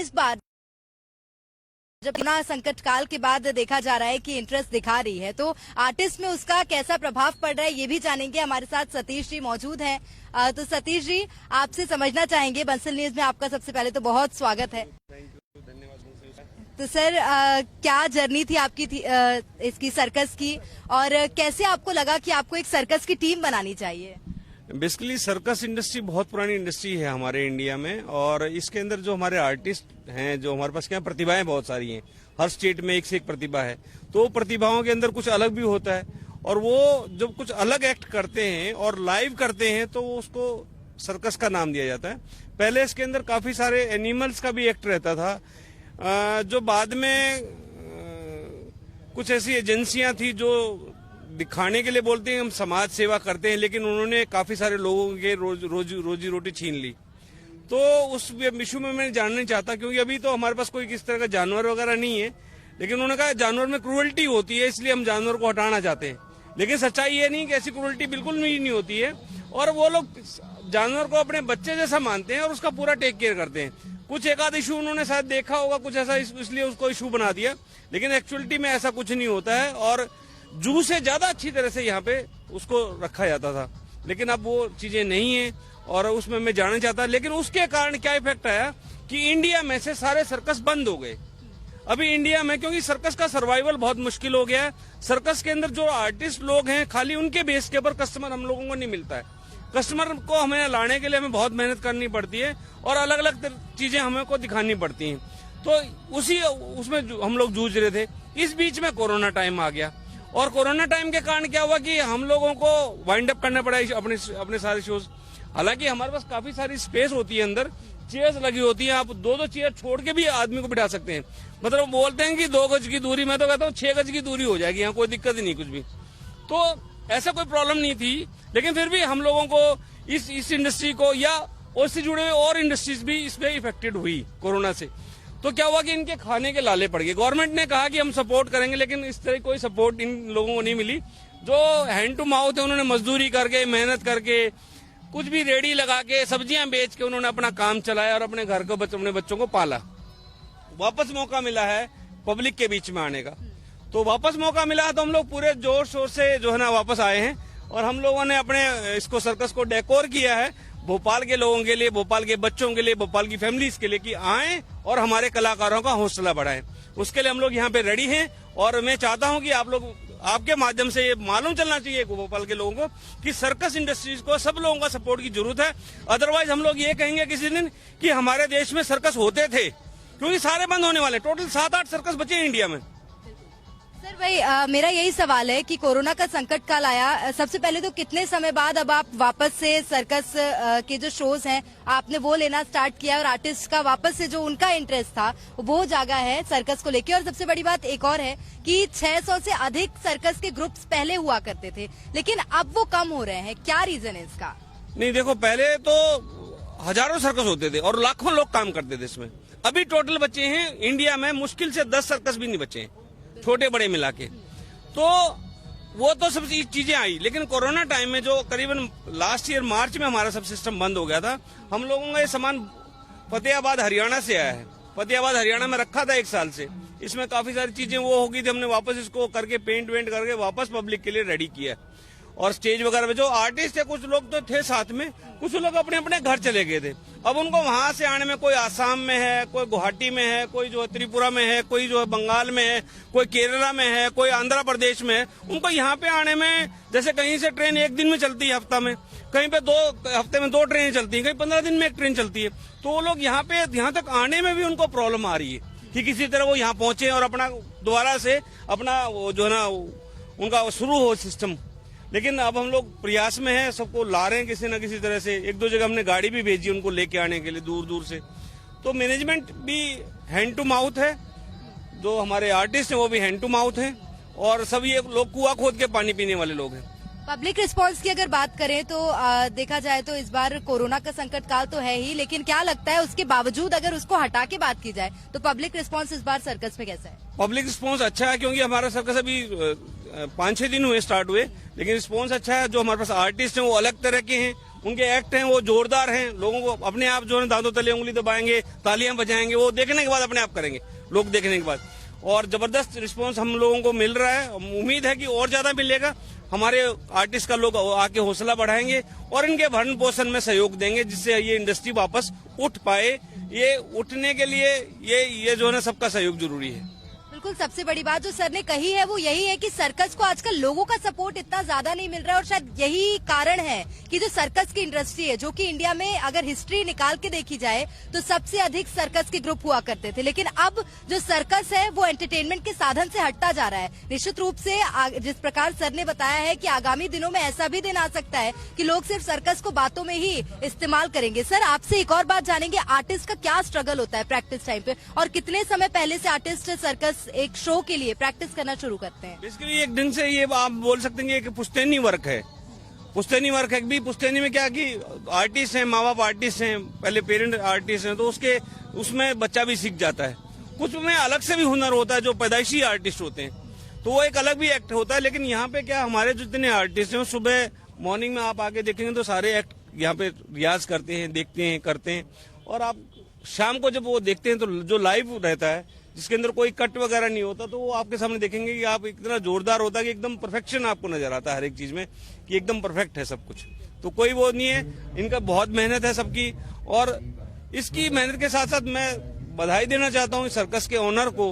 इस बार जब कोरोना संकट काल के बाद देखा जा रहा है कि इंटरेस्ट दिखा रही है, तो आर्टिस्ट में उसका कैसा प्रभाव पड़ रहा है ये भी जानेंगे। हमारे साथ सतीश जी मौजूद हैं। तो सतीश जी, आपसे समझना चाहेंगे, बंसल न्यूज में आपका सबसे पहले तो बहुत स्वागत है। तो सर, क्या जर्नी थी आपकी इसकी सर्कस की, और कैसे आपको लगा कि आपको एक सर्कस की टीम बनानी चाहिए? बेसिकली सर्कस इंडस्ट्री बहुत पुरानी इंडस्ट्री है हमारे इंडिया में, और इसके अंदर जो हमारे आर्टिस्ट हैं, जो हमारे पास क्या प्रतिभाएं बहुत सारी हैं, हर स्टेट में एक से एक प्रतिभा है। तो प्रतिभाओं के अंदर कुछ अलग भी होता है, और वो जब कुछ अलग एक्ट करते हैं और लाइव करते हैं तो उसको सर्कस का नाम दिया जाता है। पहले इसके अंदर काफी सारे एनिमल्स का भी एक्ट रहता था, जो बाद में कुछ ऐसी एजेंसियां थी जो दिखाने के लिए बोलते हैं हम समाज सेवा करते हैं, लेकिन उन्होंने काफी सारे लोगों के रोजी रोटी छीन ली। तो उस विषय में मैं जानना नहीं चाहता, क्योंकि अभी तो हमारे पास कोई किस तरह का जानवर वगैरह नहीं है, लेकिन उन्होंने कहा जानवर में क्रूरल्टी होती है, इसलिए हम जानवर को हटाना चाहते हैं। लेकिन सच्चाई ये नहीं कि ऐसी क्रूरल्टी बिल्कुल नहीं होती है, और वो लोग जानवर को अपने बच्चे जैसा मानते हैं और उसका पूरा टेक केयर करते हैं। कुछ एक आध इशू उन्होंने शायद देखा होगा, कुछ ऐसा इसलिए उसको इशू बना दिया, लेकिन एक्चुअलिटी में ऐसा कुछ नहीं होता है। और जू से ज्यादा अच्छी तरह से यहाँ पे उसको रखा जाता था, लेकिन अब वो चीजें नहीं है, और उसमें मैं जानना चाहता। लेकिन उसके कारण क्या इफेक्ट आया कि इंडिया में से सारे सर्कस बंद हो गए अभी इंडिया में, क्योंकि सर्कस का सर्वाइवल बहुत मुश्किल हो गया है। सर्कस के अंदर जो आर्टिस्ट लोग हैं, खाली उनके बेस के ऊपर कस्टमर हम लोगों को नहीं मिलता है। कस्टमर को हमें लाने के लिए हमें बहुत मेहनत करनी पड़ती है, और अलग अलग चीजें हमें को दिखानी पड़ती हैं। तो उसमें हम लोग जूझ रहे थे। इस बीच में कोरोना टाइम आ गया, और कोरोना टाइम के कारण क्या हुआ कि हम लोगों को वाइंड अप करना पड़ा अपने सारे शोज। हालांकि हमारे पास काफी सारी स्पेस होती है, अंदर चेयर्स लगी होती हैं, आप दो चेयर छोड़ के भी आदमी को बिठा सकते हैं। मतलब बोलते हैं कि 2 गज की दूरी, मैं तो कहता हूँ 6 गज की दूरी हो जाएगी, यहाँ कोई दिक्कत ही नहीं कुछ भी। तो ऐसा कोई प्रॉब्लम नहीं थी, लेकिन फिर भी हम लोगों को इस इंडस्ट्री को या उससे जुड़े हुए और इंडस्ट्रीज भी इसमें इफेक्टेड हुई कोरोना से। तो क्या हुआ कि इनके खाने के लाले पड़ गए। गवर्नमेंट ने कहा कि हम सपोर्ट करेंगे, लेकिन इस तरह कोई सपोर्ट इन लोगों को नहीं मिली। जो हैंड टू माउथ है, उन्होंने मजदूरी करके, मेहनत करके, कुछ भी रेडी लगा के, सब्जियां बेच के उन्होंने अपना काम चलाया और अपने घर को अपने बच्चों को पाला। वापस मौका मिला है पब्लिक के बीच में आने का, तो वापस मौका मिला है, तो हम लोग पूरे जोर शोर से जो है ना वापस आए हैं, और हम लोगों ने अपने इसको सर्कस को डेकोर किया है भोपाल के लोगों के लिए, भोपाल के बच्चों के लिए, भोपाल की फैमिलीज के लिए, कि आए और हमारे कलाकारों का हौसला बढ़ाएं। उसके लिए हम लोग यहाँ पे रेडी हैं, और मैं चाहता हूँ कि आप लोग, आपके माध्यम से ये मालूम चलना चाहिए भोपाल के लोगों को कि सर्कस इंडस्ट्रीज को सब लोगों का सपोर्ट की जरूरत है। अदरवाइज हम लोग ये कहेंगे किसी दिन कि हमारे देश में सर्कस होते थे, क्योंकि सारे बंद होने वाले। टोटल 7-8 सर्कस बचे हैं इंडिया में। सर भाई, मेरा यही सवाल है कि कोरोना का संकट काल आया, सबसे पहले तो कितने समय बाद अब आप वापस से सर्कस के जो शोज हैं आपने वो लेना स्टार्ट किया, और आर्टिस्ट का वापस से जो उनका इंटरेस्ट था वो जागा है सर्कस को लेके। और सबसे बड़ी बात एक और है कि 600 से अधिक सर्कस के ग्रुप्स पहले हुआ करते थे, लेकिन अब वो कम हो रहे हैं। क्या रीजन है इसका? नहीं, देखो, पहले तो हजारों सर्कस होते थे और लाखों लोग काम करते थे इसमें। अभी टोटल बचे हैं इंडिया में मुश्किल से 10 सर्कस भी नहीं बचे हैं, छोटे बड़े मिला के। तो वो तो सब चीजें आई, लेकिन कोरोना टाइम में जो करीबन लास्ट ईयर मार्च में हमारा सब सिस्टम बंद हो गया था, हम लोगों का ये सामान फतेहाबाद हरियाणा से आया है। फतेहाबाद हरियाणा में रखा था 1 साल से, इसमें काफी सारी चीजें वो हो गई थी, हमने वापस इसको करके पेंट वेंट करके वापस पब्लिक के लिए रेडी किया। और स्टेज वगैरह में जो आर्टिस्ट है, कुछ लोग तो थे साथ में, कुछ लोग अपने अपने घर चले गए थे। अब उनको वहां से आने में, कोई आसाम में है, कोई गुवाहाटी में है, कोई जो है त्रिपुरा में है, कोई जो है बंगाल में है, कोई केरला में है, कोई आंध्र प्रदेश में है, उनको यहाँ पे आने में, जैसे कहीं से ट्रेन 1 दिन में चलती है हफ्ता में, कहीं पे 2 हफ्ते में 2 ट्रेनें चलती है, कहीं 15 दिन में 1 ट्रेन चलती है। तो वो लोग यहाँ तक आने में भी उनको प्रॉब्लम आ रही है कि किसी तरह वो यहाँ पहुंचे और अपना दोबारा से अपना जो है ना उनका शुरू हो सिस्टम। लेकिन अब हम लोग प्रयास में हैं, सबको ला रहे हैं किसी न किसी तरह से। 1-2 जगह हमने गाड़ी भी भेजी उनको लेके आने के लिए दूर दूर से। तो मैनेजमेंट भी हैंड टू माउथ है, जो हमारे आर्टिस्ट हैं वो भी हैंड टू माउथ हैं, और सब ये लोग कुआं खोद के पानी पीने वाले लोग हैं। पब्लिक रिस्पांस की अगर बात करें तो देखा जाए तो इस बार कोरोना का संकट काल तो है ही, लेकिन क्या लगता है उसके बावजूद अगर उसको हटा के बात की जाए तो पब्लिक रिस्पांस इस बार सर्कस में कैसा है? पब्लिक रिस्पांस अच्छा है, क्योंकि हमारा सर्कस अभी 5-6 दिन हुए स्टार्ट हुए, लेकिन रिस्पॉन्स अच्छा है। जो हमारे पास आर्टिस्ट हैं वो अलग तरह के हैं, उनके एक्ट हैं वो जोरदार हैं। लोगों को अपने आप जो है दांतों तले उंगली दबाएंगे, तालियां बजाएंगे, वो देखने के बाद अपने आप करेंगे, लोग देखने के बाद। और जबरदस्त रिस्पॉन्स हम लोगों को मिल रहा है। उम्मीद है कि और ज्यादा मिलेगा। हमारे आर्टिस्ट का लोग आके हौसला बढ़ाएंगे और इनके भरण पोषण में सहयोग देंगे, जिससे ये इंडस्ट्री वापस उठ पाए। ये उठने के लिए ये जो है ना सबका सहयोग जरूरी है। बिल्कुल, सबसे बड़ी बात जो सर ने कही है वो यही है कि सर्कस को आजकल लोगों का सपोर्ट इतना ज्यादा नहीं मिल रहा है, और शायद यही कारण है कि जो सर्कस की इंडस्ट्री है, जो कि इंडिया में अगर हिस्ट्री निकाल के देखी जाए तो सबसे अधिक सर्कस के ग्रुप हुआ करते थे, लेकिन अब जो सर्कस है वो एंटरटेनमेंट के साधन से हटता जा रहा है। निश्चित रूप से जिस प्रकार सर ने बताया है कि आगामी दिनों में ऐसा भी दिन आ सकता है कि लोग सिर्फ सर्कस को बातों में ही इस्तेमाल करेंगे। सर, आपसे एक और बात जानेंगे, आर्टिस्ट का क्या स्ट्रगल होता है प्रैक्टिस टाइम पे, और कितने समय पहले से आर्टिस्ट सर्कस एक शो के लिए प्रैक्टिस करना शुरू करते हैं? बेसिकली एक ढंग से ये आप बोल सकते हैं कि पुश्तैनी वर्क है। पुश्तैनी वर्क है भी। पुश्तैनी में क्या कि आर्टिस्ट हैं, माँ बाप आर्टिस्ट हैं, पहले पेरेंट आर्टिस्ट हैं, तो उसमें बच्चा भी सीख जाता है। कुछ में अलग से भी हुनर होता है, जो पैदाइशी आर्टिस्ट होते हैं, तो वो एक अलग भी एक्ट होता है। लेकिन यहाँ पे क्या, हमारे जितने आर्टिस्ट हैं सुबह मॉर्निंग में आप आके देखेंगे तो सारे एक्ट यहाँ पे रियाज करते हैं, देखते हैं, करते हैं। और आप शाम को जब वो देखते हैं तो जो लाइव रहता है, जिसके अंदर कोई कट वगैरह नहीं होता, तो वो आपके सामने देखेंगे कि आप इतना जोरदार होता है कि एकदम परफेक्शन आपको नजर आता है हर एक चीज में, कि एकदम परफेक्ट है सब कुछ। तो कोई वो नहीं है, इनका बहुत मेहनत है सबकी। और इसकी मेहनत के साथ साथ मैं बधाई देना चाहता हूँ सर्कस के ओनर को,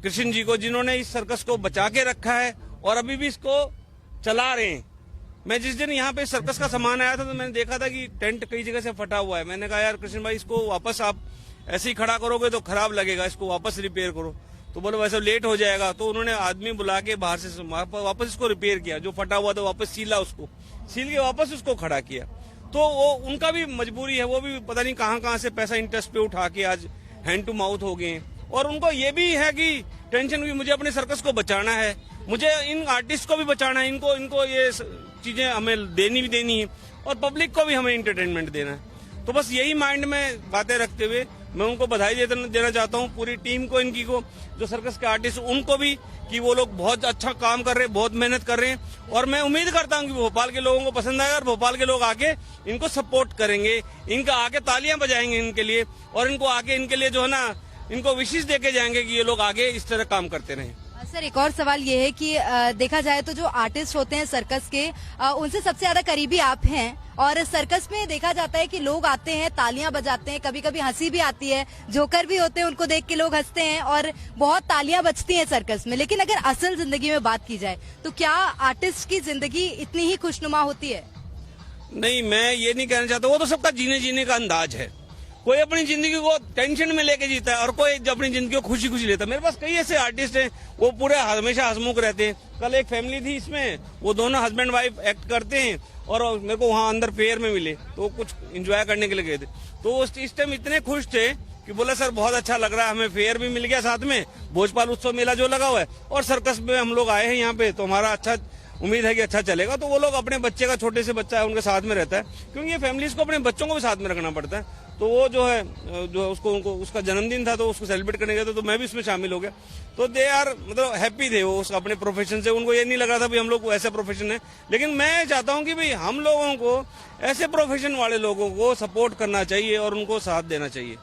कृष्ण जी को, जिन्होंने इस सर्कस को बचा के रखा है और अभी भी इसको चला रहे हैं। मैं जिस दिन यहाँ पे सर्कस का सामान आया था तो मैंने देखा था कि टेंट कई जगह से फटा हुआ है। मैंने कहा यार कृष्ण भाई, इसको वापस आप ऐसे ही खड़ा करोगे तो खराब लगेगा, इसको वापस रिपेयर करो। तो बोले वैसे लेट हो जाएगा। तो उन्होंने आदमी बुला के बाहर से वापस इसको रिपेयर किया, जो फटा हुआ था वापस सीला, उसको सील के वापस उसको खड़ा किया। तो वो उनका भी मजबूरी है, वो भी पता नहीं कहाँ से पैसा इंटरेस्ट पे उठा के आज हैंड टू माउथ हो गए। और उनको ये भी है कि टेंशन भी, मुझे अपने सर्कस को बचाना है, मुझे इन आर्टिस्ट को भी बचाना है, इनको ये चीजें हमें देनी है, और पब्लिक को भी हमें एंटरटेनमेंट देना है। तो बस यही माइंड में बातें रखते हुए मैं उनको बधाई देना चाहता हूँ, पूरी टीम को, इनकी को, जो सर्कस के आर्टिस्ट उनको भी, कि वो लोग बहुत अच्छा काम कर रहे हैं, बहुत मेहनत कर रहे हैं। और मैं उम्मीद करता हूँ कि भोपाल के लोगों को पसंद आएगा और भोपाल के लोग आके इनको सपोर्ट करेंगे, इनका आके तालियां बजाएंगे इनके लिए, और इनको आके इनके लिए जो है ना, इनको विशेष देके जाएंगे कि ये लोग आगे इस तरह काम करते रहें। सर, एक और सवाल ये है कि देखा जाए तो जो आर्टिस्ट होते हैं सर्कस के, उनसे सबसे ज्यादा करीबी आप हैं, और सर्कस में देखा जाता है कि लोग आते हैं, तालियां बजाते हैं, कभी कभी हंसी भी आती है, जोकर भी होते हैं, उनको देख के लोग हंसते हैं और बहुत तालियां बजती हैं सर्कस में। लेकिन अगर असल जिंदगी में बात की जाए तो क्या आर्टिस्ट की जिंदगी इतनी ही खुशनुमा होती है? नहीं, मैं ये नहीं कहना चाहता। वो तो सबका जीने का अंदाज है। कोई अपनी जिंदगी को टेंशन में लेके जीता है और कोई अपनी जिंदगी को खुशी खुशी लेता है। मेरे पास कई ऐसे आर्टिस्ट हैं, वो पूरे हमेशा हंसमुख रहते हैं। कल एक फैमिली थी, इसमें वो दोनों हस्बैंड वाइफ एक्ट करते हैं, और मेरे को वहाँ अंदर फेयर में मिले, तो कुछ एंजॉय करने के लिए गए थे। तो इस टाइम इतने खुश थे कि बोले सर बहुत अच्छा लग रहा है, हमें फेयर भी मिल गया, साथ में भोजपाल उत्सव मेला जो लगा हुआ है, और सर्कस में हम लोग आए हैं यहाँ पे, तो हमारा अच्छा उम्मीद है कि अच्छा चलेगा। तो वो लोग अपने बच्चे का, छोटे से बच्चा है, उनके साथ में रहता है, क्योंकि ये फैमिलीज को अपने बच्चों को भी साथ में रखना पड़ता है। तो वो जो है, जो उनको उसका जन्मदिन था तो उसको सेलिब्रेट करने गए थे, तो मैं भी उसमें शामिल हो गया। तो दे आर मतलब हैप्पी थे वो अपने प्रोफेशन से। उनको ये नहीं लग रहा था भाई हम लोग ऐसा प्रोफेशन है। लेकिन मैं चाहता हूँ कि भाई हम लोगों को ऐसे प्रोफेशन वाले लोगों को सपोर्ट करना चाहिए और उनको साथ देना चाहिए।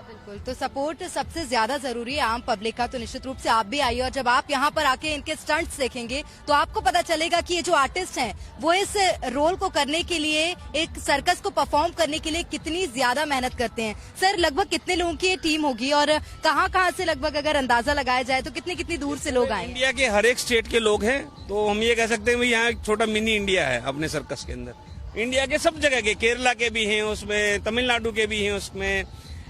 बिल्कुल, तो सपोर्ट सबसे ज्यादा जरूरी है आम पब्लिक का। तो निश्चित रूप से आप भी आइए, और जब आप यहाँ पर आके इनके स्टंट्स देखेंगे तो आपको पता चलेगा कि ये जो आर्टिस्ट हैं वो इस रोल को करने के लिए, एक सर्कस को परफॉर्म करने के लिए कितनी ज्यादा मेहनत करते हैं। सर, लगभग कितने लोगों की ये टीम होगी, और कहाँ से लगभग अगर अंदाजा लगाया जाए तो कितनी दूर से लोग आए? इंडिया के हर एक स्टेट के लोग हैं, तो हम ये कह सकते हैं यहाँ एक छोटा मिनी इंडिया है अपने सर्कस के अंदर। इंडिया के सब जगह के, केरला के भी हैं उसमें, तमिलनाडु के भी हैं उसमें,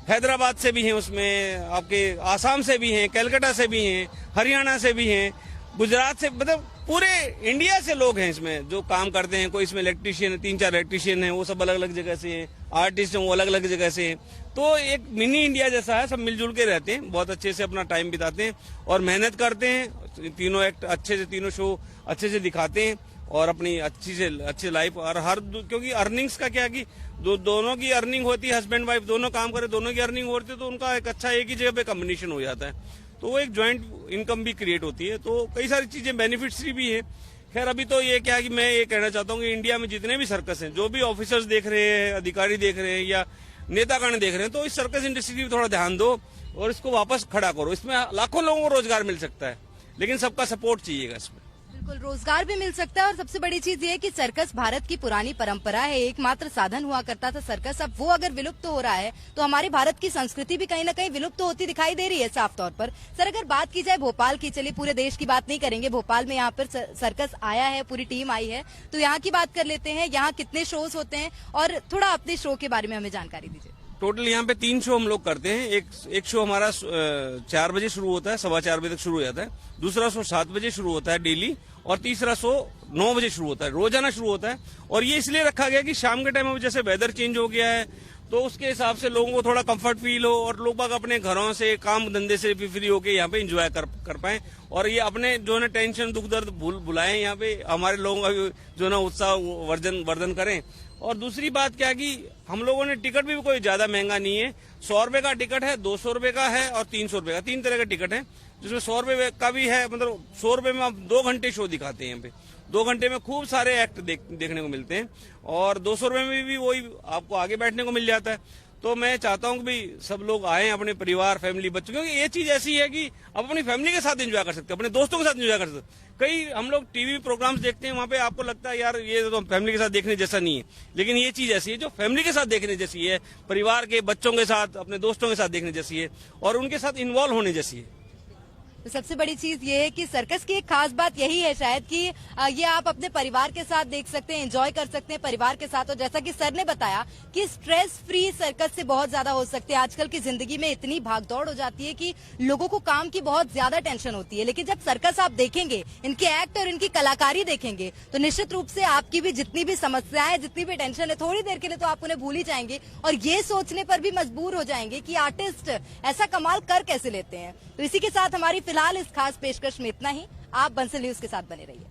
हैदराबाद से भी हैं उसमें, आपके आसाम से भी हैं, कलकत्ता से भी हैं, हरियाणा से भी हैं, गुजरात से, मतलब पूरे इंडिया से लोग हैं इसमें जो काम करते हैं। कोई इसमें इलेक्ट्रीशियन है, 3-4 इलेक्ट्रीशियन हैं, वो सब अलग अलग जगह से हैं। आर्टिस्ट हैं वो अलग अलग जगह से हैं। तो एक मिनी इंडिया जैसा है, सब मिलजुल के रहते हैं, बहुत अच्छे से अपना टाइम बिताते हैं और मेहनत करते हैं। तीनों एक्ट अच्छे से, तीनों शो अच्छे से दिखाते हैं और अपनी अच्छी लाइफ। और क्योंकि अर्निंग्स का क्या कि दोनों की अर्निंग होती है, हस्बैंड वाइफ दोनों काम करे, दोनों की अर्निंग होती है, तो उनका एक अच्छा एक ही जगह पे कॉम्बिनेशन हो जाता है। तो वो एक ज्वाइंट इनकम भी क्रिएट होती है। तो कई सारी चीजें बेनिफिट्स भी है। खैर अभी तो ये क्या कि मैं ये कहना चाहता हूँ कि इंडिया में जितने भी सर्कस हैं, जो भी ऑफिसर्स देख रहे हैं, अधिकारी देख रहे हैं या नेतागण देख रहे हैं, तो इस सर्कस इंडस्ट्री भी थोड़ा ध्यान दो और इसको वापस खड़ा करो। इसमें लाखों लोगों को रोजगार मिल सकता है, लेकिन सबका सपोर्ट चाहिएगा इसमें। बिल्कुल, रोजगार भी मिल सकता है और सबसे बड़ी चीज ये है कि सर्कस भारत की पुरानी परंपरा है, एकमात्र साधन हुआ करता था सर्कस। अब वो अगर विलुप्त हो रहा है तो हमारे भारत की संस्कृति भी कहीं ना कहीं विलुप्त होती दिखाई दे रही है साफ तौर पर। सर, अगर बात की जाए भोपाल की, चलिए पूरे देश की बात नहीं करेंगे, भोपाल में यहाँ पर सर्कस आया है, पूरी टीम आई है, तो यहाँ की बात कर लेते हैं। यहाँ कितने शोज होते हैं और थोड़ा अपने शो के बारे में हमें जानकारी दीजिए। टोटल यहाँ पे 3 शो हम लोग करते हैं। एक शो हमारा 4 बजे शुरू होता है, 4:15 बजे तक शुरू हो जाता है। दूसरा शो 7 बजे शुरू होता है डेली, और तीसरा शो 9 बजे शुरू होता है, रोजाना शुरू होता है। और ये इसलिए रखा गया कि शाम के टाइम में जैसे वेदर चेंज हो गया है, तो उसके हिसाब से लोगों को थोड़ा कंफर्ट फील हो और लोग बाग अपने घरों से, काम धंधे से भी फ्री होके यहाँ पे एंजॉय कर पाए और ये अपने जो है टेंशन, दुख दर्द भुलाएं, यहाँ पे हमारे लोगों का जो ना उत्साह वर्धन करें। और दूसरी बात क्या कि हम लोगों ने टिकट भी कोई ज्यादा महंगा नहीं है। 100 रुपए का टिकट है, 200 रुपए का है और 300 रुपए का, 3 तरह का टिकट है, जिसमें 100 रुपए का भी है। मतलब 100 रुपए में आप 2 घंटे शो दिखाते हैं यहाँ पे। 2 घंटे में खूब सारे एक्ट देखने को मिलते हैं और 200 रुपए में भी वही आपको आगे बैठने को मिल जाता है। तो मैं चाहता हूँ कि भाई सब लोग आए, अपने परिवार, फैमिली, बच्चों, क्योंकि ये चीज ऐसी है कि आप अपनी फैमिली के साथ एंजॉय कर सकते हैं, अपने दोस्तों के साथ एंजॉय कर सकते हैं। कई हम लोग टीवी प्रोग्राम्स देखते हैं, वहाँ पे आपको लगता है यार ये तो फैमिली के साथ देखने जैसा नहीं है, लेकिन ये चीज ऐसी है जो फैमिली के साथ देखने जैसी है, परिवार के बच्चों के साथ, अपने दोस्तों के साथ देखने जैसी है और उनके साथ इन्वॉल्व होने जैसी है। तो सबसे बड़ी चीज ये है कि सर्कस की एक खास बात यही है शायद कि ये आप अपने परिवार के साथ देख सकते हैं, एंजॉय कर सकते हैं परिवार के साथ। और जैसा कि सर ने बताया कि स्ट्रेस फ्री सर्कस से बहुत ज्यादा हो सकते हैं। आजकल की जिंदगी में इतनी भागदौड़ हो जाती है कि लोगों को काम की बहुत ज्यादा टेंशन होती है, लेकिन जब सर्कस आप देखेंगे, इनके एक्ट और इनकी कलाकारी देखेंगे, तो निश्चित रूप से आपकी भी जितनी भी समस्याएं, जितनी भी टेंशन है, थोड़ी देर के लिए तो आप उन्हें भूल ही जाएंगे और ये सोचने पर भी मजबूर हो जाएंगे कि आर्टिस्ट ऐसा कमाल कर कैसे लेते हैं। तो इसी के साथ हमारी फिलहाल इस खास पेशकश में इतना ही। आप बंसल न्यूज के साथ बने रहिए।